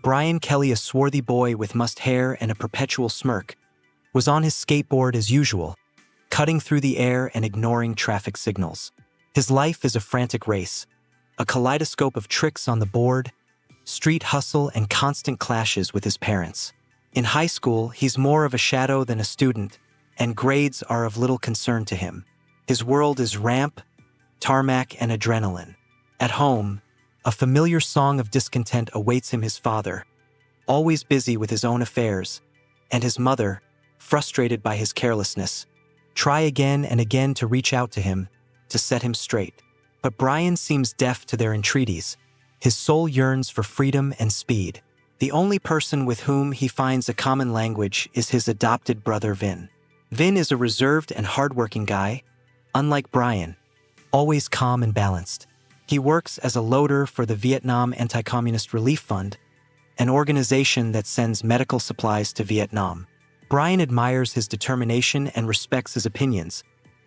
Brian Kelly, a swarthy boy with mussed hair and a perpetual smirk, was on his skateboard as usual, cutting through the air and ignoring traffic signals. His life is a frantic race, a kaleidoscope of tricks on the board, street hustle, and constant clashes with his parents. In high school, he's more of a shadow than a student, and grades are of little concern to him. His world is ramp, tarmac, and adrenaline. At home, a familiar song of discontent awaits him: his father, always busy with his own affairs, and his mother, frustrated by his carelessness, try again and again to reach out to him, to set him straight. But Brian seems deaf to their entreaties. His soul yearns for freedom and speed. The only person with whom he finds a common language is his adopted brother Vin. Vin is a reserved and hardworking guy, unlike Brian, always calm and balanced. He works as a loader for the Vietnam Anti-Communist Relief Fund, an organization that sends medical supplies to Vietnam. Brian admires his determination and respects his opinions,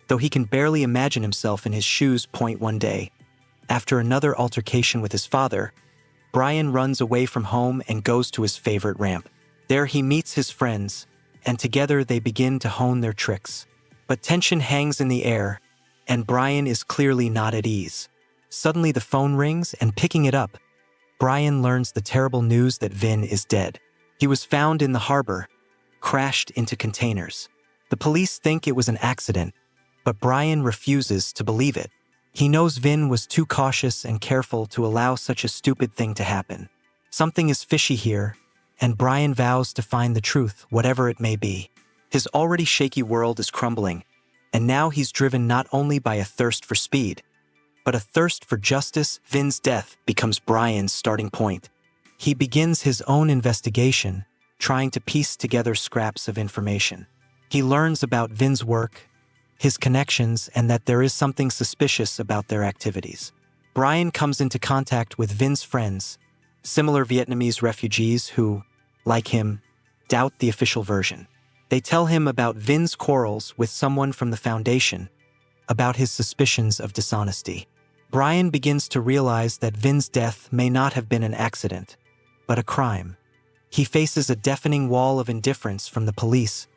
though he can barely imagine himself in his shoes. One day, after another altercation with his father, Brian runs away from home and goes to his favorite ramp. There he meets his friends, and together they begin to hone their tricks. But tension hangs in the air, and Brian is clearly not at ease. Suddenly the phone rings, and picking it up, Brian learns the terrible news that Vin is dead. He was found in the harbor, crashed into containers. The police think it was an accident, but Brian refuses to believe it. He knows Vin was too cautious and careful to allow such a stupid thing to happen. Something is fishy here, and Brian vows to find the truth, whatever it may be. His already shaky world is crumbling, and now he's driven not only by a thirst for speed, but a thirst for justice. Vin's death becomes Brian's starting point. He begins his own investigation, trying to piece together scraps of information. He learns about Vin's work, his connections, and that there is something suspicious about their activities. Brian comes into contact with Vin's friends, similar Vietnamese refugees who, like him, doubt the official version. They tell him about Vin's quarrels with someone from the Foundation, about his suspicions of dishonesty. Brian begins to realize that Vin's death may not have been an accident, but a crime. He faces a deafening wall of indifference from the police,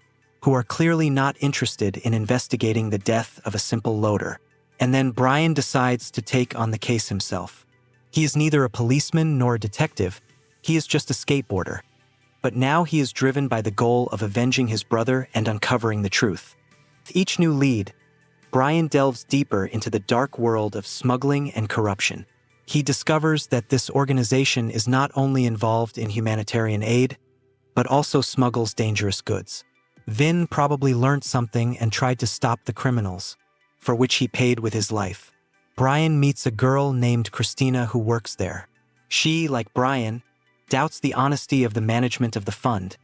who are clearly not interested in investigating the death of a simple loader. And then Brian decides to take on the case himself. He is neither a policeman nor a detective, he is just a skateboarder. But now he is driven by the goal of avenging his brother and uncovering the truth. With each new lead, Brian delves deeper into the dark world of smuggling and corruption. He discovers that this organization is not only involved in humanitarian aid, but also smuggles dangerous goods. Vin probably learned something and tried to stop the criminals, for which he paid with his life. Brian meets a girl named Christina who works there. She, like Brian, doubts the honesty of the management of the fund,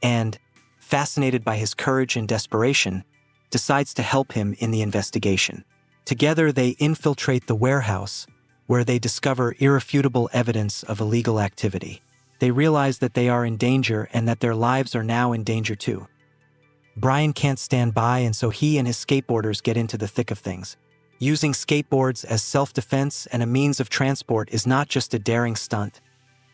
and, fascinated by his courage and desperation, decides to help him in the investigation. Together they infiltrate the warehouse, where they discover irrefutable evidence of illegal activity. They realize that they are in danger and that their lives are now in danger too. Brian can't stand by, and so he and his skateboarders get into the thick of things. Using skateboards as self-defense and a means of transport is not just a daring stunt,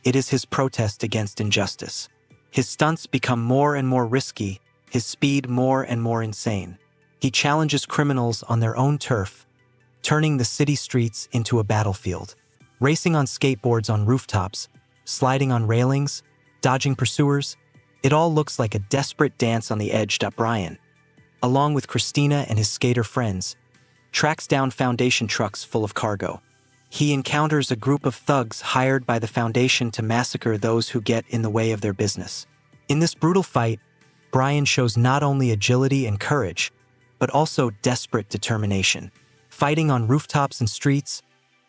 it is his protest against injustice. His stunts become more and more risky, his speed more and more insane. He challenges criminals on their own turf, turning the city streets into a battlefield. Racing on skateboards on rooftops, sliding on railings, dodging pursuers, it all looks like a desperate dance on the edge. Brian, along with Christina and his skater friends, tracks down Foundation trucks full of cargo. He encounters a group of thugs hired by the Foundation to massacre those who get in the way of their business. In this brutal fight, Brian shows not only agility and courage, but also desperate determination. Fighting on rooftops and streets,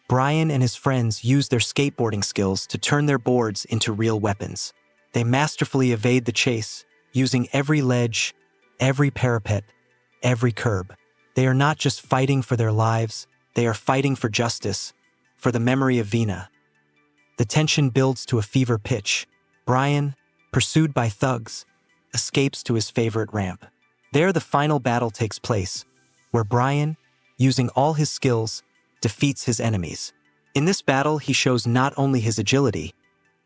Brian and his friends use their skateboarding skills to turn their boards into real weapons. They masterfully evade the chase, using every ledge, every parapet, every curb. They are not just fighting for their lives, they are fighting for justice, for the memory of Vina. The tension builds to a fever pitch. Brian, pursued by thugs, escapes to his favorite ramp. There the final battle takes place, where Brian, using all his skills, defeats his enemies. In this battle he shows not only his agility,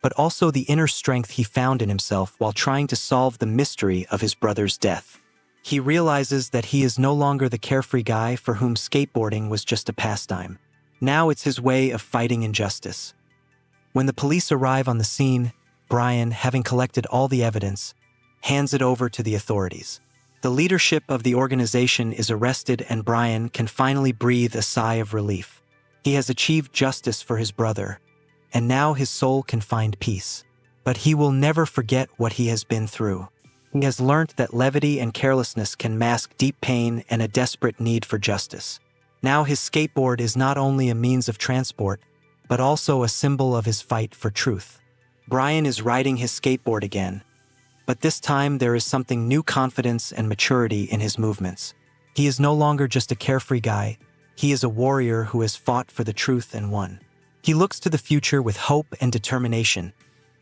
but also the inner strength he found in himself while trying to solve the mystery of his brother's death. He realizes that he is no longer the carefree guy for whom skateboarding was just a pastime. Now it's his way of fighting injustice. When the police arrive on the scene, Brian, having collected all the evidence, hands it over to the authorities. The leadership of the organization is arrested and Brian can finally breathe a sigh of relief. He has achieved justice for his brother, and now his soul can find peace. But he will never forget what he has been through. He has learnt that levity and carelessness can mask deep pain and a desperate need for justice. Now his skateboard is not only a means of transport, but also a symbol of his fight for truth. Brian is riding his skateboard again, but this time there is something new: confidence and maturity in his movements. He is no longer just a carefree guy, he is a warrior who has fought for the truth and won. He looks to the future with hope and determination,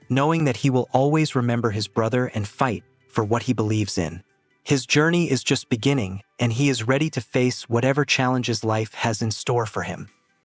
knowing that he will always remember his brother and fight for what he believes in. His journey is just beginning, and he is ready to face whatever challenges life has in store for him.